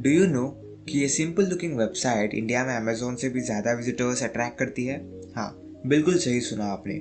Do you know कि ये simple looking website India में अमेजोन से भी ज़्यादा विजिटर्स अट्रैक्ट करती है? हाँ, बिल्कुल सही सुना आपने।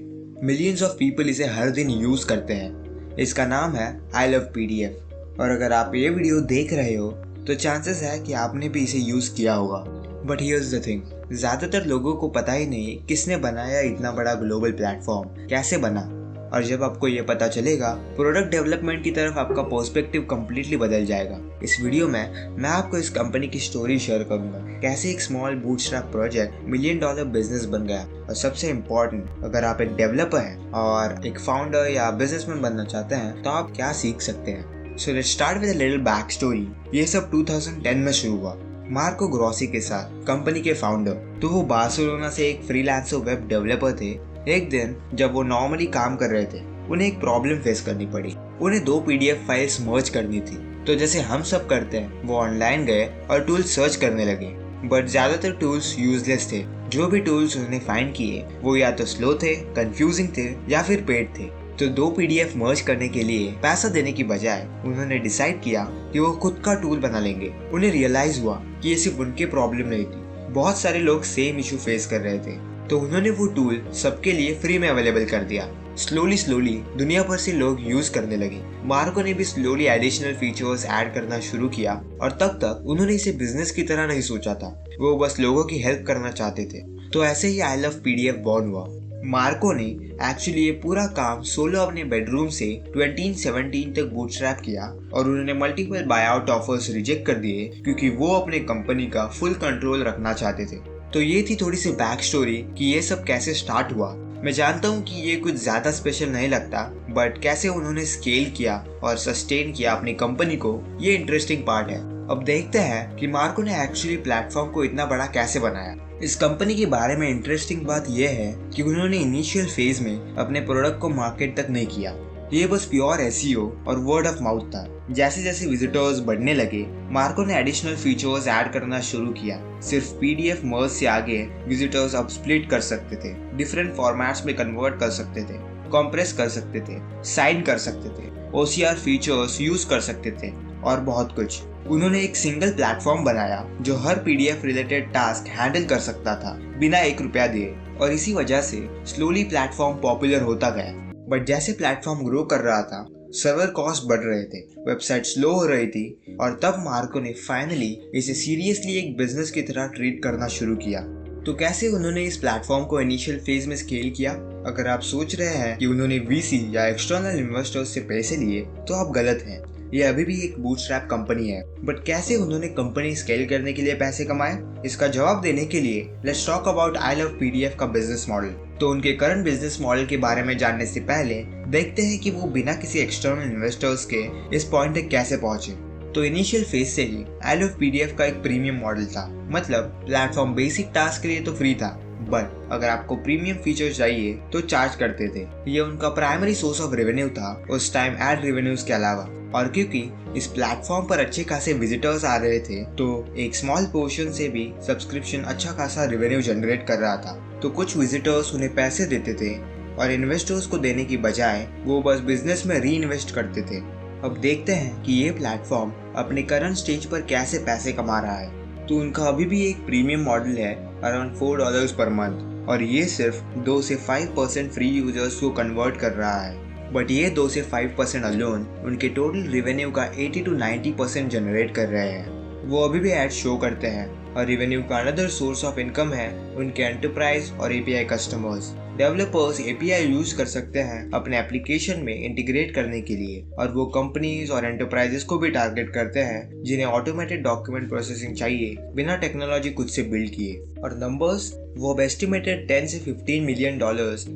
मिलियंस ऑफ पीपल इसे हर दिन यूज़ करते हैं। इसका नाम है आई लव PDF। और अगर आप ये वीडियो देख रहे हो तो चांसेस है कि आपने भी इसे यूज़ किया होगा। बट हियर्स द थिंग, ज़्यादातर लोगों को पता ही नहीं किसने बनाया इतना बड़ा ग्लोबल प्लेटफॉर्म, कैसे बना। और जब आपको ये पता चलेगा, प्रोडक्ट डेवलपमेंट की तरफ आपका पर्सपेक्टिव कम्प्लीटली बदल जाएगा। इस वीडियो में मैं आपको इस कंपनी की स्टोरी शेयर करूंगा, कैसे एक small bootstrap project $1 million business बन गया। और सबसे इम्पोर्टेंट, अगर आप एक डेवलपर हैं और एक फाउंडर या बिजनेसमैन बनना चाहते हैं तो आप क्या सीख सकते हैं। So let's start with a little back story. ये सब 2010 में शुरू हुआ मार्को ग्रोसी के साथ, कंपनी के फाउंडर। तो वो बार्सिलोना से एक फ्रीलांसर वेब डेवलपर थे। एक दिन जब वो नॉर्मली काम कर रहे थे, उन्हें एक प्रॉब्लम फेस करनी पड़ी। उन्हें 2 PDF फाइल्स मर्ज करनी थी। तो जैसे हम सब करते हैं, वो ऑनलाइन गए और टूल्स सर्च करने लगे। बट ज्यादातर टूल्स यूजलेस थे। जो भी टूल्स उन्होंने फाइंड किए वो या तो स्लो थे, कंफ्यूजिंग थे या फिर पेड थे। तो 2 PDF मर्ज करने के लिए पैसा देने की बजाय उन्होंने डिसाइड किया कि वो खुद का टूल बना लेंगे। उन्हें रियलाइज हुआ कि ये सिर्फ उनके प्रॉब्लम नहीं थी, बहुत सारे लोग सेम इशू फेस कर रहे थे। तो उन्होंने वो टूल सबके लिए फ्री में अवेलेबल कर दिया। स्लोली दुनिया भर से लोग यूज करने लगे। मार्को ने भी स्लोली एडिशनल फीचर्स ऐड करना शुरू किया। और तब तक उन्होंने इसे बिजनेस की तरह नहीं सोचा था, वो बस लोगों की हेल्प करना चाहते थे। तो ऐसे ही आई लव PDF बॉर्न हुआ। मार्को ने एक्चुअली ये पूरा काम सोलो अपने बेडरूम से 2017 तक बूटस्ट्रैप किया। और उन्होंने मल्टीपल बायआउट ऑफर्स रिजेक्ट कर दिए क्योंकि वो अपने कंपनी का फुल कंट्रोल रखना चाहते थे। तो ये थी थोड़ी सी बैक स्टोरी कि ये सब कैसे स्टार्ट हुआ। मैं जानता हूँ कि ये कुछ ज़्यादा स्पेशल नहीं लगता, बट कैसे उन्होंने स्केल किया और सस्टेन किया अपनी कंपनी को, ये इंटरेस्टिंग पार्ट है। अब देखते हैं कि मार्को ने एक्चुअली प्लेटफॉर्म को इतना बड़ा कैसे बनाया। इस कंपनी के बारे में इंटरेस्टिंग बात यह है कि उन्होंने इनिशियल फेज में अपने प्रोडक्ट को मार्केट तक नहीं किया। ये बस प्योर SEO और वर्ड ऑफ माउथ था। जैसे जैसे विजिटर्स बढ़ने लगे, मार्को ने एडिशनल फीचर्स ऐड करना शुरू किया। सिर्फ PDF मर्ज से आगे विजिटर्स अब स्प्लिट कर सकते थे, डिफरेंट फॉर्मेट्स में कन्वर्ट कर सकते थे, कंप्रेस कर सकते थे, साइन कर सकते थे, OCR फीचर्स यूज कर सकते थे और बहुत कुछ। उन्होंने एक सिंगल प्लेटफॉर्म बनाया जो हर PDF रिलेटेड टास्क हैंडल कर सकता था बिना ₹1 दिए। और इसी वजह से स्लोली प्लेटफॉर्म पॉपुलर होता गया। बट जैसे प्लेटफॉर्म ग्रो कर रहा था, सर्वर कॉस्ट बढ़ रहे थे, वेबसाइट स्लो हो रही थी। और तब मार्को ने फाइनली इसे सीरियसली एक बिजनेस की तरह ट्रीट करना शुरू किया। तो कैसे उन्होंने इस प्लेटफॉर्म को इनिशियल फेज में स्केल किया? अगर आप सोच रहे हैं कि उन्होंने VC या एक्सटर्नल इन्वेस्टर्स से पैसे लिए तो आप गलत हैं। ये अभी भी एक बूटस्ट्रैप कंपनी है। बट कैसे उन्होंने कंपनी स्केल करने के लिए पैसे कमाए, इसका जवाब देने के लिए let's talk about I love PDF का बिजनेस मॉडल। तो उनके करंट बिजनेस मॉडल के बारे में जानने से पहले देखते हैं कि वो बिना किसी एक्सटर्नल इन्वेस्टर्स के इस पॉइंट तक कैसे पहुंचे। तो इनिशियल फेज से ही आई लव PDF का एक प्रीमियम मॉडल था। मतलब प्लेटफॉर्म बेसिक टास्क के लिए तो फ्री था, बट अगर आपको प्रीमियम फीचर चाहिए तो चार्ज करते थे। ये उनका प्राइमरी सोर्स ऑफ रेवेन्यू था उस टाइम, एड रेवेन्यूज के अलावा। और क्योंकि इस प्लेटफॉर्म पर अच्छे खासे विजिटर्स आ रहे थे, तो एक स्मॉल पोर्शन से भी सब्सक्रिप्शन अच्छा खासा रेवेन्यू जनरेट कर रहा था। तो कुछ विजिटर्स उन्हें पैसे देते थे और इन्वेस्टर्स को देने की बजाय वो बस बिजनेस में री इन्वेस्ट करते थे। अब देखते हैं कि ये प्लेटफॉर्म अपने करंट स्टेज पर कैसे पैसे कमा रहा है। तो उनका अभी भी एक प्रीमियम मॉडल है अराउंड $4 पर मंथ। और ये सिर्फ 2 से 5% फ्री यूजर्स को कन्वर्ट कर रहा है। बट ये 2 से 5% अलोन उनके टोटल रेवेन्यू का 80 to 90% जनरेट कर रहे हैं। वो अभी भी एड शो करते हैं। और रेवेन्यू का अनदर सोर्स ऑफ इनकम है उनके एंटरप्राइज और API customers. Developers API use कर सकते हैं अपने एप्लीकेशन में इंटीग्रेट करने के लिए। और वो कंपनीज और एंटरप्राइजेस को भी टारगेट करते हैं जिन्हें ऑटोमेटेड डॉक्यूमेंट प्रोसेसिंग चाहिए बिना टेक्नोलॉजी खुद से बिल्ड किए। और नंबर्स, वो अब एस्टिमेटेड $10 से $15 मिलियन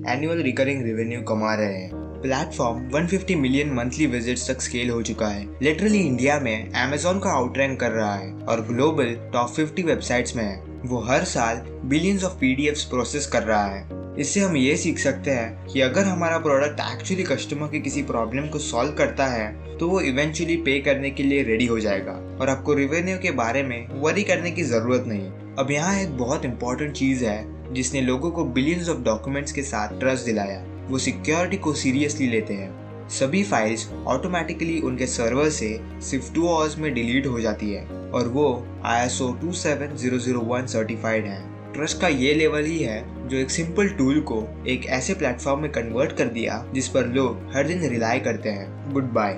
एनुअल रिकरिंग रेवेन्यू कमा रहे हैं। प्लेटफॉर्म 150 मिलियन मंथली विजिट्स तक स्केल हो चुका है। लिटरली इंडिया में अमेजोन का आउटरैंक कर रहा है और ग्लोबल टॉप 50 वेबसाइट्स में है। वो हर साल बिलियंस ऑफ PDFs प्रोसेस कर रहा है। इससे हम ये सीख सकते हैं कि अगर हमारा प्रोडक्ट एक्चुअली कस्टमर की किसी प्रॉब्लम को सॉल्व करता है तो वो इवेंचुअली पे करने के लिए रेडी हो जाएगा और आपको रेवेन्यू के बारे में वरी करने की जरूरत नहीं। अब यहाँ एक बहुत इंपॉर्टेंट चीज है जिसने लोगों को बिलियंस ऑफ डॉक्यूमेंट्स के साथ ट्रस्ट दिलाया। वो सिक्योरिटी को सीरियसली लेते हैं। सभी फाइल्स ऑटोमेटिकली उनके सर्वर से सिर्फ 2 आवर्स में डिलीट हो जाती है और वो ISO 27001 सर्टिफाइड है। ट्रस्ट का ये लेवल ही है जो एक सिंपल टूल को एक ऐसे प्लेटफॉर्म में कन्वर्ट कर दिया जिस पर लोग हर दिन रिलाई करते हैं। Good bye.